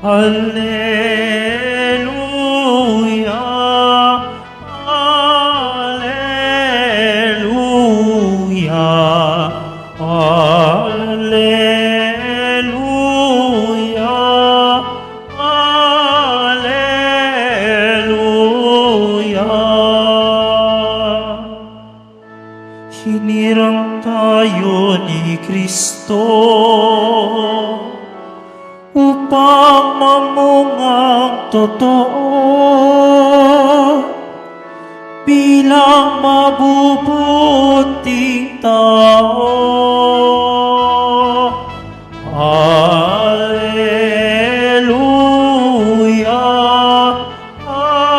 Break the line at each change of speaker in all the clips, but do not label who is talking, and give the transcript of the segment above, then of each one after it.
Alleluia, Alleluia, Alleluia, Alleluia. Hinirang tayo ni Kristo upang mamungang totoo bilang mabubuting tao. Alleluia, Alleluia,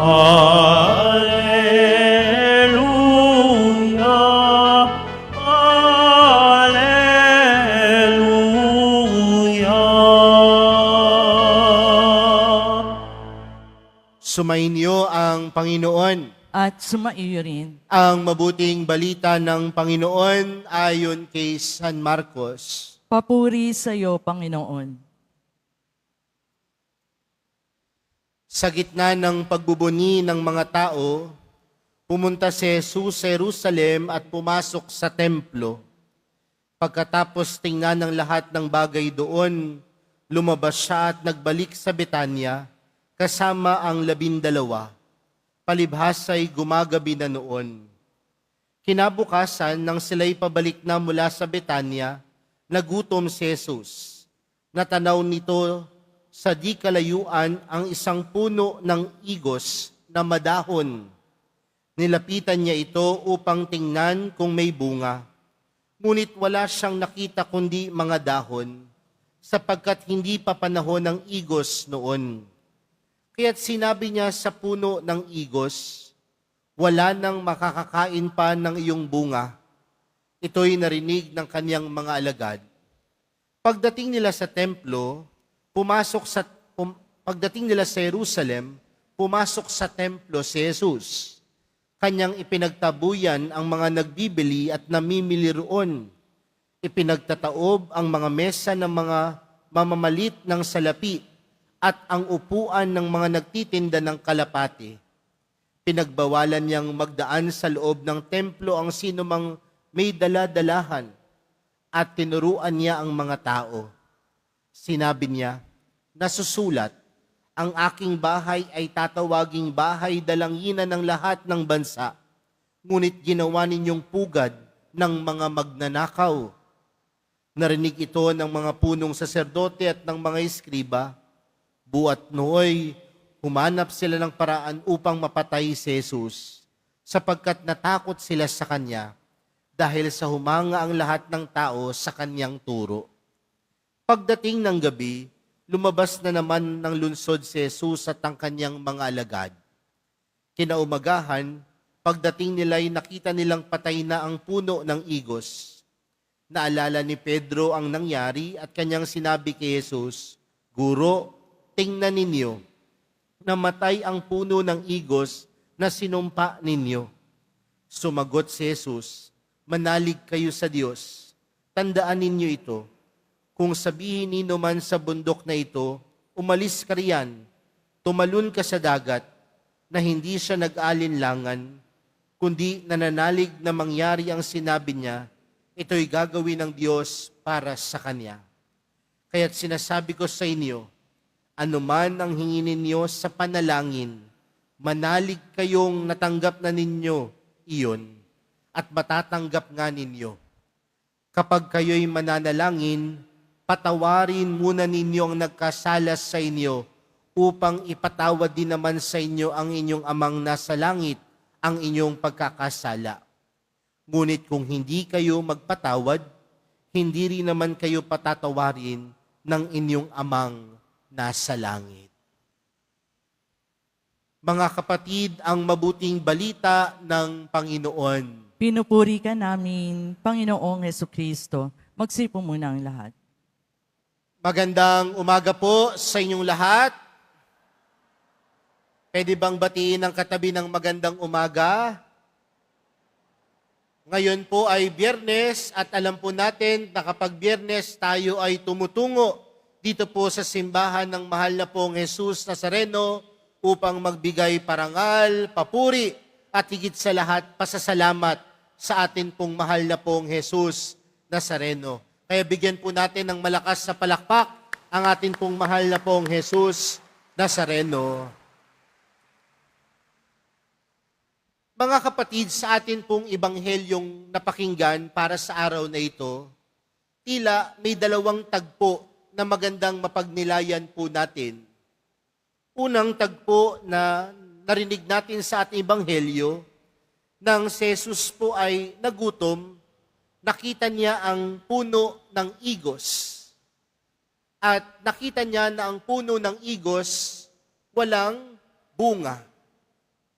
Alleluia, Alleluia.
Sumainyo ang Panginoon.
At sumaiyo rin.
Ang mabuting balita ng Panginoon ayon kay San Marcos.
Papuri sa iyo, Panginoon.
Sa gitna ng pagbubuni ng mga tao, pumunta si Jesus sa Jerusalem at pumasok sa templo. Pagkatapos tingnan ng lahat ng bagay doon, lumabas siya at nagbalik sa Betanya kasama ang 12. Palibhas ay gumagabi na noon. Kinabukasan nang sila'y pabalik na mula sa Betanya, nagutom si Jesus. Natanaw nito sa di kalayuan ang isang puno ng igos na madahon. Nilapitan niya ito upang tingnan kung may bunga. Ngunit wala siyang nakita kundi mga dahon, sapagkat hindi pa panahon ng igos noon. Kaya't sinabi niya sa puno ng igos, wala nang makakakain pa ng iyong bunga. Ito'y narinig ng kaniyang mga alagad. Pagdating nila sa templo, pagdating nila sa Jerusalem, pumasok sa templo si Jesus. Kanyang ipinagtabuyan ang mga nagbibili at namimili roon. Ipinagtataob ang mga mesa ng mga mamamalit ng salapi at ang upuan ng mga nagtitinda ng kalapati. Pinagbawalan niyang magdaan sa loob ng templo ang sinumang may dala-dalahan at tinuruan niya ang mga tao. Sinabi niya, nasusulat, ang aking bahay ay tatawaging bahay dalanginan ng lahat ng bansa, ngunit ginawa ninyong pugad ng mga magnanakaw. Narinig ito ng mga punong saserdote at ng mga eskriba. Buat nooy, humanap sila ng paraan upang mapatay si Jesus, sapagkat natakot sila sa kanya dahil sa humanga ang lahat ng tao sa kanyang turo. Pagdating ng gabi, lumabas na naman ng lungsod si Jesus at ang kanyang mga alagad. Kinaumagahan, pagdating nila'y nakita nilang patay na ang puno ng igos. Naalala ni Pedro ang nangyari at kanyang sinabi kay Jesus, Guro, tingnan ninyo, namatay ang puno ng igos na sinumpa ninyo. Sumagot si Jesus, manalig kayo sa Diyos. Tandaan ninyo ito, kung sabihin ninyo man sa bundok na ito, umalis ka riyan, tumalon ka sa dagat, na hindi siya nag-alinlangan, kundi nananalig na mangyari ang sinabi niya, ito'y gagawin ng Diyos para sa Kanya. Kaya't sinasabi ko sa inyo, anuman ang hingin ninyo sa panalangin, manalig kayong natanggap na ninyo iyon at matatanggap nga ninyo. Kapag kayo'y mananalangin, patawarin muna ninyo ang nagkasala sa inyo upang ipatawad din naman sa inyo ang inyong amang nasa langit ang inyong pagkakasala. Ngunit kung hindi kayo magpatawad, hindi rin naman kayo patatawarin ng inyong amang nasa langit. Mga kapatid, ang mabuting balita ng Panginoon.
Pinupuri ka namin, Panginoong Hesukristo. Magsipo muna ang lahat.
Magandang umaga po sa inyong lahat. Pwede bang batiin ang katabi ng magandang umaga? Ngayon po ay Biyernes at alam po natin na kapag Biyernes tayo ay tumutungo dito po sa simbahan ng mahal na pong Jesus Nazareno upang magbigay parangal, papuri at higit sa lahat pasasalamat sa atin pong mahal na pong Jesus Nazareno. Kaya bigyan po natin ng malakas na palakpak ang atin pong mahal na pong Jesus Nazareno. Mga kapatid, sa atin pong ibanghelyong napakinggan para sa araw na ito, tila may dalawang tagpo na magandang mapagnilayan po natin. Unang tagpo na narinig natin sa ating ibanghelyo, nang si Jesus po ay nagutom, nakita niya ang puno ng igos. At nakita niya na ang puno ng igos walang bunga,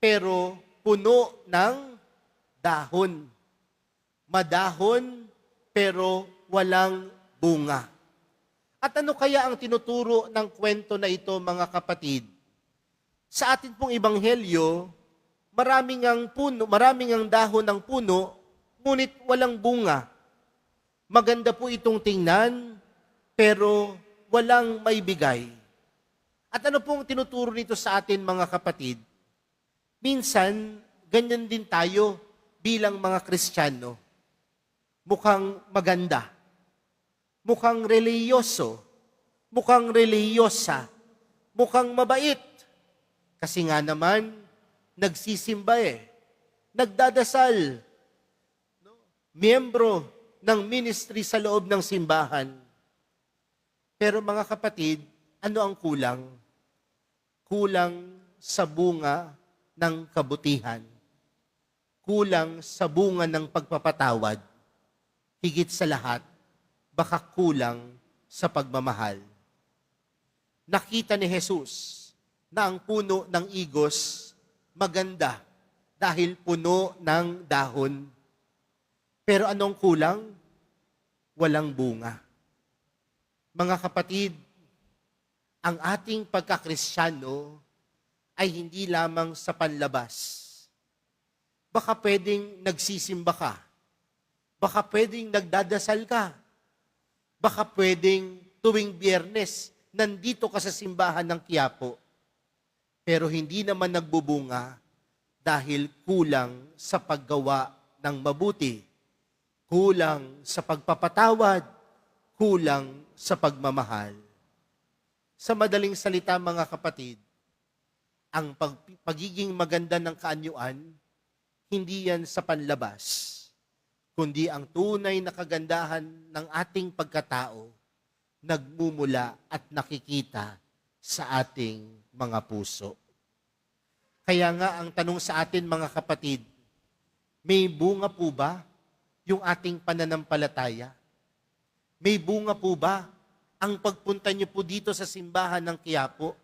pero puno ng dahon. Madahon, pero walang bunga. At ano kaya ang tinuturo ng kwento na ito, mga kapatid? Sa atin pong ibanghelyo, maraming ang dahon ng puno, ngunit walang bunga. Maganda po itong tingnan, pero walang maibigay. At ano pong tinuturo nito sa atin, mga kapatid? Minsan, ganyan din tayo bilang mga Kristiyano. Mukhang maganda, mukhang reliyoso, mukhang reliyosa, mukhang mabait. Kasi nga naman, nagsisimba nagdadasal, miyembro ng ministry sa loob ng simbahan. Pero mga kapatid, ano ang kulang? Kulang sa bunga ng kabutihan. Kulang sa bunga ng pagpapatawad. Higit sa lahat, baka kulang sa pagmamahal. Nakita ni Jesus na ang puno ng igos maganda dahil puno ng dahon. Pero anong kulang? Walang bunga. Mga kapatid, ang ating pagkakristyano ay hindi lamang sa panlabas. Baka pwedeng nagsisimba ka. Baka pwedeng nagdadasal ka. Baka pwedeng tuwing Biyernes, nandito ka sa simbahan ng Quiapo. Pero hindi naman nagbubunga dahil kulang sa paggawa ng mabuti. Kulang sa pagpapatawad. Kulang sa pagmamahal. Sa madaling salita, mga kapatid, ang pagiging maganda ng kaanyuan, hindi yan sa panlabas, kundi ang tunay na kagandahan ng ating pagkatao, nagmumula at nakikita sa ating mga puso. Kaya nga ang tanong sa atin, mga kapatid, may bunga po ba yung ating pananampalataya? May bunga po ba ang pagpunta niyo po dito sa simbahan ng Quiapo?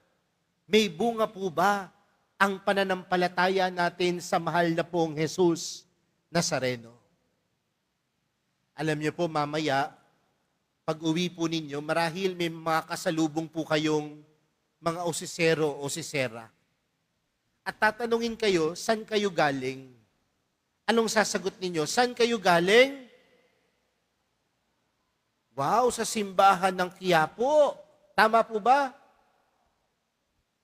May bunga po ba ang pananampalataya natin sa mahal na pong Jesus Nazareno? Alam niyo po, mamaya, pag uwi po ninyo, marahil may mga kasalubong po kayong mga osisero o osisera. At tatanungin kayo, saan kayo galing? Anong sasagot ninyo? Saan kayo galing? Wow, sa simbahan ng Quiapo. Tama po ba?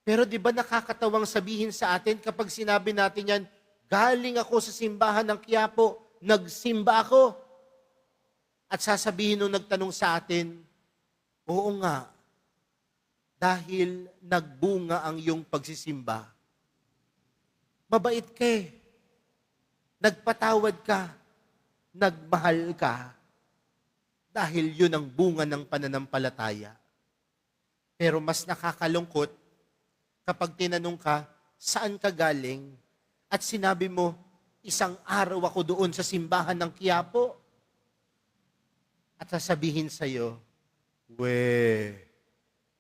Pero di ba nakakatawang sabihin sa atin kapag sinabi natin yan, galing ako sa simbahan ng Quiapo, nagsimba ako. At sasabihin nung nagtanong sa atin, oo nga, dahil nagbunga ang iyong pagsisimba. Mabait ka nagpatawad ka, nagmahal ka, dahil yun ang bunga ng pananampalataya. Pero mas nakakalungkot, kapag tinanong ka, saan ka galing? At sinabi mo, isang araw ako doon sa simbahan ng Quiapo. At sasabihin sa'yo,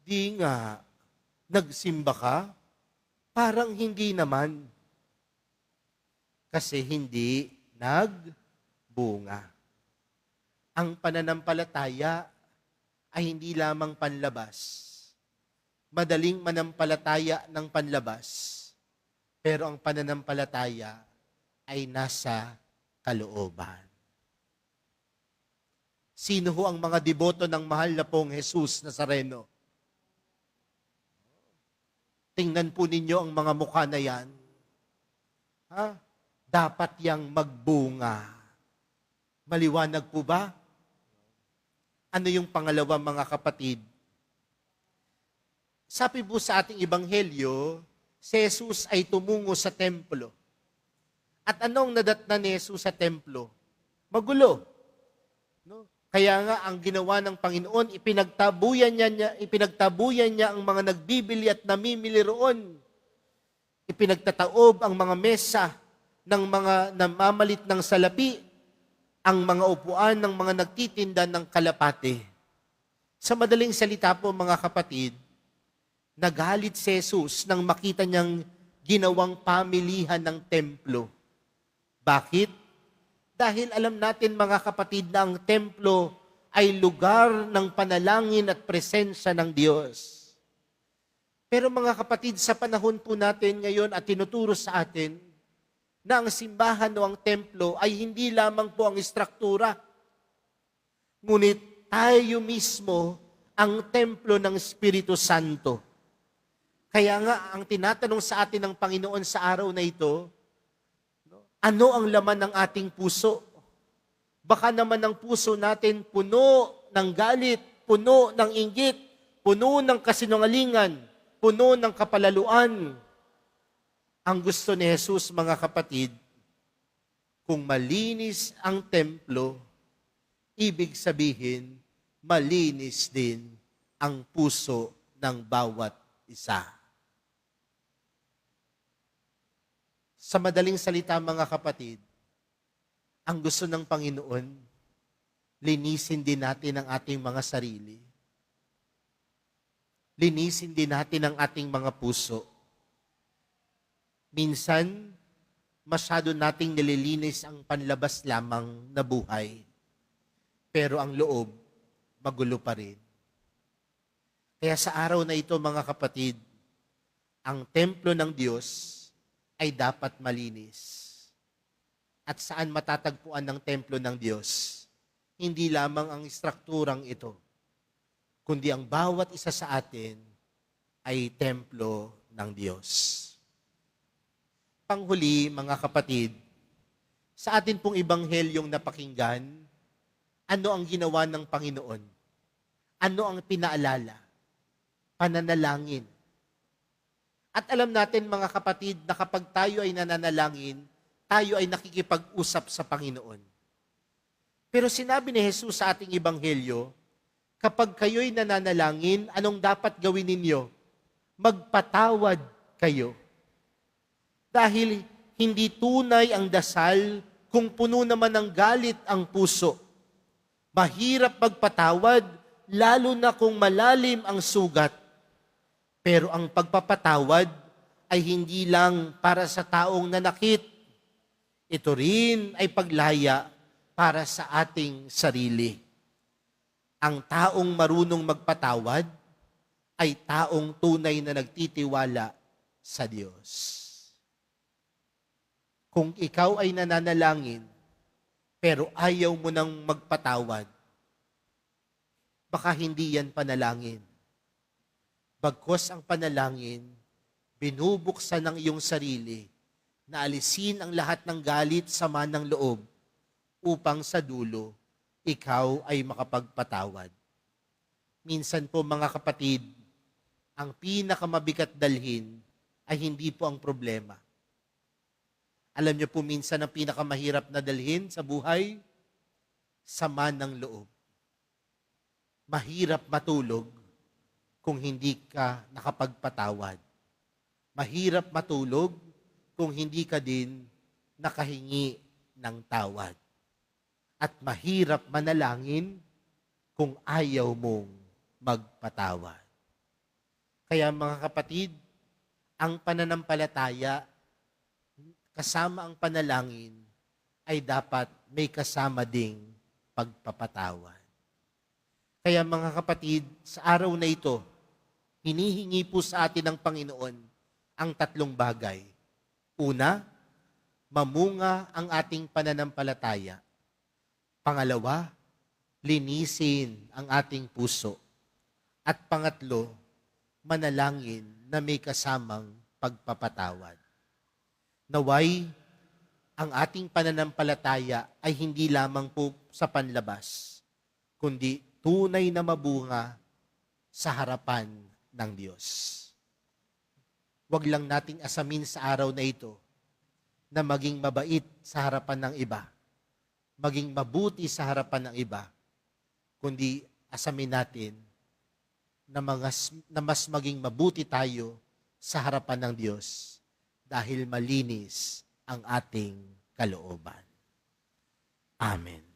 di nga, nagsimba ka? Parang hindi naman. Kasi hindi nagbunga. Ang pananampalataya ay hindi lamang panlabas. Madaling manampalataya ng panlabas, pero ang pananampalataya ay nasa kalooban. Sino ho ang mga deboto ng mahal na pong Jesus Nazareno? Tingnan po ninyo ang mga mukha na yan. Ha? Dapat yang magbunga. Maliwanag po ba? Ano yung pangalawa, mga kapatid? Sabi po sa ating ebanghelyo, si Jesus ay tumungo sa templo. At anong nadatnan ni Jesus sa templo? Magulo. No? Kaya nga, ang ginawa ng Panginoon, ipinagtabuyan niya ang mga nagbibili at namimili roon. Ipinagtataob ang mga mesa ng mga namamalit ng salapi, ang mga upuan ng mga nagtitinda ng kalapate. Sa madaling salita po, mga kapatid, nagalit si Jesus nang makita niyang ginawang pamilihan ng templo. Bakit? Dahil alam natin, mga kapatid, na ang templo ay lugar ng panalangin at presensya ng Diyos. Pero mga kapatid, sa panahon po natin ngayon at tinuturo sa atin na ang simbahan o ang templo ay hindi lamang po ang istruktura. Ngunit tayo mismo ang templo ng Espiritu Santo. Kaya nga, ang tinatanong sa atin ng Panginoon sa araw na ito, ano ang laman ng ating puso? Baka naman ang puso natin puno ng galit, puno ng inggit, puno ng kasinungalingan, puno ng kapalaluan. Ang gusto ni Jesus, mga kapatid, kung malinis ang templo, ibig sabihin, malinis din ang puso ng bawat isa. Sa madaling salita, mga kapatid, ang gusto ng Panginoon, linisin din natin ang ating mga sarili. Linisin din natin ang ating mga puso. Minsan, masyado nating nililinis ang panlabas lamang na buhay. Pero ang loob, magulo pa rin. Kaya sa araw na ito, mga kapatid, ang templo ng Diyos ay dapat malinis. At saan matatagpuan ng templo ng Diyos? Hindi lamang ang istrukturang ito, kundi ang bawat isa sa atin ay templo ng Diyos. Panghuli, mga kapatid, sa atin pong ibanghelyong napakinggan, ano ang ginawa ng Panginoon? Ano ang pinaalala? Pananalangin. At alam natin, mga kapatid, na kapag tayo ay nananalangin, tayo ay nakikipag-usap sa Panginoon. Pero sinabi ni Jesus sa ating ebanghelyo, kapag kayo'y nananalangin, anong dapat gawin ninyo? Magpatawad kayo. Dahil hindi tunay ang dasal kung puno naman ng galit ang puso. Mahirap magpatawad, lalo na kung malalim ang sugat. Pero ang pagpapatawad ay hindi lang para sa taong nanakit. Ito rin ay paglaya para sa ating sarili. Ang taong marunong magpatawad ay taong tunay na nagtitiwala sa Diyos. Kung ikaw ay nananalangin, pero ayaw mo nang magpatawad, baka hindi yan panalangin. Bagkos ang panalangin, binubuksan ng iyong sarili na alisin ang lahat ng galit, sama ng loob, upang sa dulo, ikaw ay makapagpatawad. Minsan po, mga kapatid, ang pinakamabigat dalhin ay hindi po ang problema. Alam niyo po, minsan ang pinakamahirap na dalhin sa buhay, sama ng loob. Mahirap matulog kung hindi ka nakapagpatawad. Mahirap matulog kung hindi ka din nakahingi ng tawad. At mahirap manalangin kung ayaw mong magpatawad. Kaya mga kapatid, ang pananampalataya, kasama ang panalangin, ay dapat may kasama ding pagpapatawad. Kaya mga kapatid, sa araw na ito, hinihingi po sa atin ng Panginoon ang tatlong bagay. Una, mamunga ang ating pananampalataya. Pangalawa, linisin ang ating puso. At pangatlo, manalangin na may kasamang pagpapatawad. Naway, ang ating pananampalataya ay hindi lamang po sa panlabas, kundi tunay na mabunga sa harapan ng Diyos. Huwag lang nating asamin sa araw na ito na maging mabait sa harapan ng iba, maging mabuti sa harapan ng iba, kundi asamin natin na mas maging mabuti tayo sa harapan ng Diyos dahil malinis ang ating kalooban. Amen.